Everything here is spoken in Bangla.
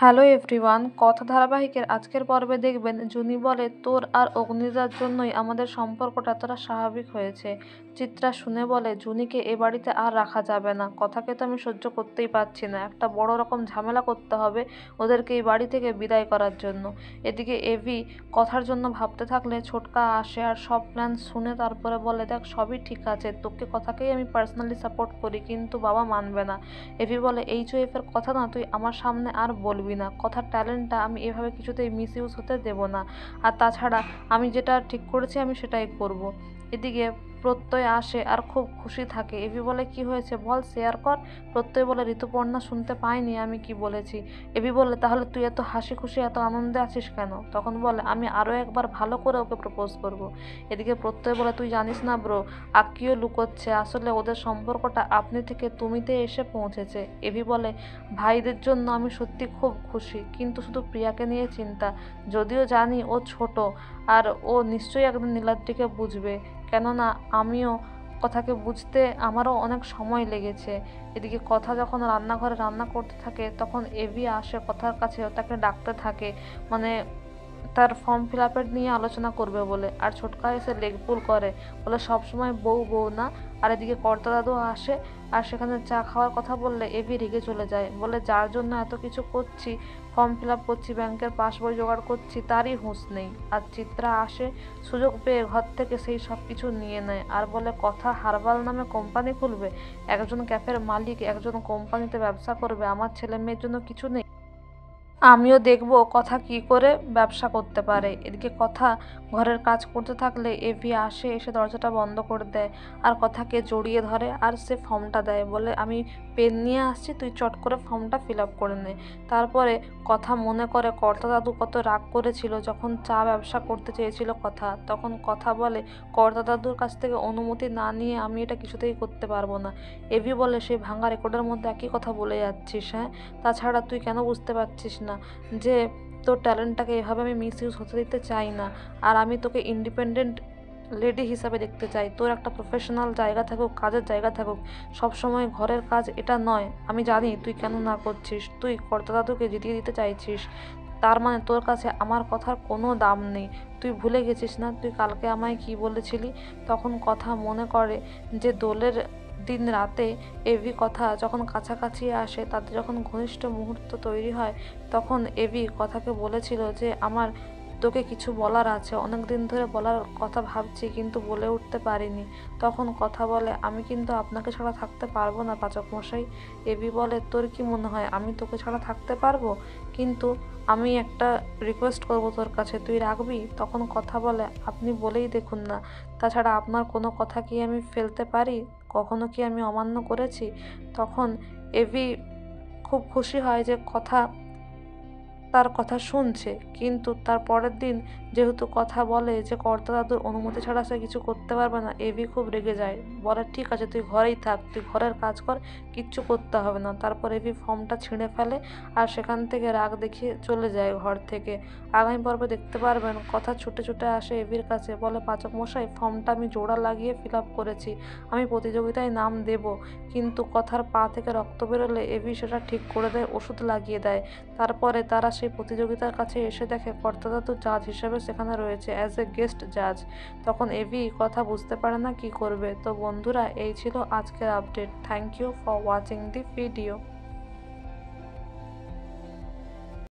হ্যালো এভরিওয়ান, কথা ধারাবাহিকের আজকের পর্বে দেখবেন জুনি বলে তোর আর অগ্নিদার জন্যই আমাদের সম্পর্কটা এতটা স্বাভাবিক হয়েছে। চিত্রা শুনে বলে জুনিকে এ বাড়িতে আর রাখা যাবে না, কথাকে তো আমি সহ্য করতেই পারছি না, একটা বড় রকম ঝামেলা করতে হবে ওদেরকে এই বাড়ি থেকে বিদায় করার জন্য। এদিকে এভি কথার জন্য ভাবতে থাকলে ছোটকা আসে আর সব প্ল্যান শুনে তারপরে বলে দেখ সবই ঠিক আছে, তোকে কথাকেই আমি পার্সোনালি সাপোর্ট করি কিন্তু বাবা মানবে না। এভি বলে এইচওএফ এর কথা না তুই আমার সামনে আর বলবি না, কথার ট্যালেন্টটা আমি এভাবে কিছুতেই মিস ইউজ হতে দেব না, আর তাছাড়া আমি যেটা ঠিক করেছি আমি সেটাই করব। এদিকে প্রত্যয় আসে আর খুব খুশি থাকে। এভি বলে কি হয়েছে বল, শেয়ার কর। প্রত্যয় বলে ঋতুপর্ণা শুনতে পাইনি আমি কি বলেছি। এভি বলে তাহলে তুই এত হাসি খুশি এত আনন্দে আছিস কেন? তখন বলে আমি আরও একবার ভালো করে ওকে প্রপোজ করব। এদিকে প্রত্যয় বলে তুই জানিস না ব্রো, আকিও লুকোচ্ছে, আসলে ওদের সম্পর্কটা আপনি থেকে তুমিতে এসে পৌঁছেছে। এভি বলে ভাইদের জন্য আমি সত্যি খুব খুশি, কিন্তু শুধু প্রিয়াকে নিয়ে চিন্তা, যদিও জানি ও ছোট আর ও নিশ্চয়ই একদিন নীলাদ্রিকে বুঝবে, কেননা আমিও কথাকে বুঝতে আমারও অনেক সময় লেগেছে। এদিকে কথা যখন রান্নাঘরে রান্না করতে থাকে তখন এভি আসে কথার কাছে, তাকে ডাকতে থাকে, মানে তার ফর্ম ফিল আপের নিয়ে আলোচনা করবে বলে, আর ছোটকা এসে লেগ পুল করে, বলে সবসময় বউ বউ না। আর এদিকে কর্তা দাদু আসে আর সেখানে চা খাওয়ার কথা বললে এভি রেগে চলে যায়, বলে যার জন্য এত কিছু করছি, ফর্ম ফিল আপ করছি, ব্যাংকের পাসবই জোগাড় করছি, তারই হুঁশ নেই। আর চিত্রা আসে, সুযোগ পেয়ে ঘর থেকে সেই সব কিছু নিয়ে নেয় আর বলে কথা হারবাল নামে কোম্পানি খুলবে, একজন ক্যাফের মালিক একজন কোম্পানিতে ব্যবসা করবে, আমার ছেলে মেয়ের জন্য কিছু নেই, আমিও দেখব কথা কি করে ব্যবসা করতে পারে। এদিকে কথা ঘরের কাজ করতে থাকলে এভি আসে, এসে দরজাটা বন্ধ করে দেয় আর কথাকে জড়িয়ে ধরে আর সে ফর্মটা দেয়, বলে আমি পেন নিয়ে আসছি, তুই চট করে ফর্মটা ফিল আপ করে নে। তারপরে কথা মনে করে কর্তা দাদু কত রাগ করেছিল যখন চা ব্যবসা করতে চেয়েছিল কথা, তখন কথা বলে কর্তা দাদুর কাছ থেকে অনুমতি না নিয়ে আমি এটা কিছুতেই করতে পারবো না। এভি বলে সেই ভাঙা রেকর্ডের মধ্যে একই কথা বলে যাচ্ছিস, হ্যাঁ? তাছাড়া তুই কেন বুঝতে পারছিস না যে তোর ট্যালেন্টটাকে এভাবে আমি মিস ইউজ হতে দিতে চাই না, আর আমি তোকে ইন্ডিপেন্ডেন্ট লেডি হিসাবে দেখতে চাই, তোর একটা প্রফেশনাল জায়গা থাকুক, কাজের জায়গা থাকুক, সবসময় ঘরের কাজ এটা নয়। আমি জানি তুই কেন না করছিস, তুই কর্তা দাদুকে জিতিয়ে দিতে চাইছিস, তার মানে তোর কাছে আমার কথার কোনো দাম নেই। তুই ভুলে গেছিস না তুই কালকে আমায় কি বলেছিলি? তখন কথা মনে করে যে দোলের দিন রাতে এভি কথা যখন কাছাকাছি আসে, তাদের যখন ঘনিষ্ঠ মুহূর্ত তৈরি হয়, তখন এভি কথাকে বলেছিল যে আমার তোকে কিছু বলার আছে, অনেক দিন ধরে বলার কথা ভাবছি কিন্তু বলে উঠতে পারিনি। তখন কথা বলে আমি কিন্তু আপনাকে ছাড়া থাকতে পারবো না পাচক মশাই। এভি বলে তোর কি মনে হয় আমি তোকে ছাড়া থাকতে পারবো? কিন্তু আমি একটা রিকোয়েস্ট করবো তোর কাছে, তুই রাখবি? তখন কথা বলে আপনি বলেই দেখুন না, তাছাড়া আপনার কোনো কথা কি আমি ফেলতে পারি? কখনো কি আমি অমান্য করেছি? তখন এভি খুব খুশি হয় যে কথা তার কথা শুনছে, কিন্তু তার পরের দিন যেহেতু কথা বলে যে কর্তা দাদুর অনুমতি ছাড়া সে কিছু করতে পারবে না, এভি খুব রেগে যায়, বলে ঠিক আছে তুই ঘরেই থাক, তুই ঘরের কাজ কর, কিচ্ছু করতে হবে না। তারপর এভি ফর্মটা ছিঁড়ে ফেলে আর সেখান থেকে রাগ দেখিয়ে চলে যায় ঘর থেকে। আগামী পর্বে দেখতে পারবেন কথা ছুটে ছুটে আসে এভির কাছে, বলে পাচক মশাই ফর্মটা আমি জোড়া লাগিয়ে ফিল আপ করেছি, আমি প্রতিযোগিতায় নাম দেব। কিন্তু কথার পা থেকে রক্ত বেরোলে এভি সেটা ঠিক করে দেয়, ওষুধ লাগিয়ে দেয়। তারপরে তারা সেই প্রতিযোগিতার কাছে এসে দেখে কর্তা দাদু জাজ হিসেবে সেখানে রয়েছে, অ্যাজ এ গেস্ট জাজ। তখন এভি কথা বুঝতে পারে না কি করবে। তো বন্ধুরা, এই ছিল আজকের update. Thank you for watching the video.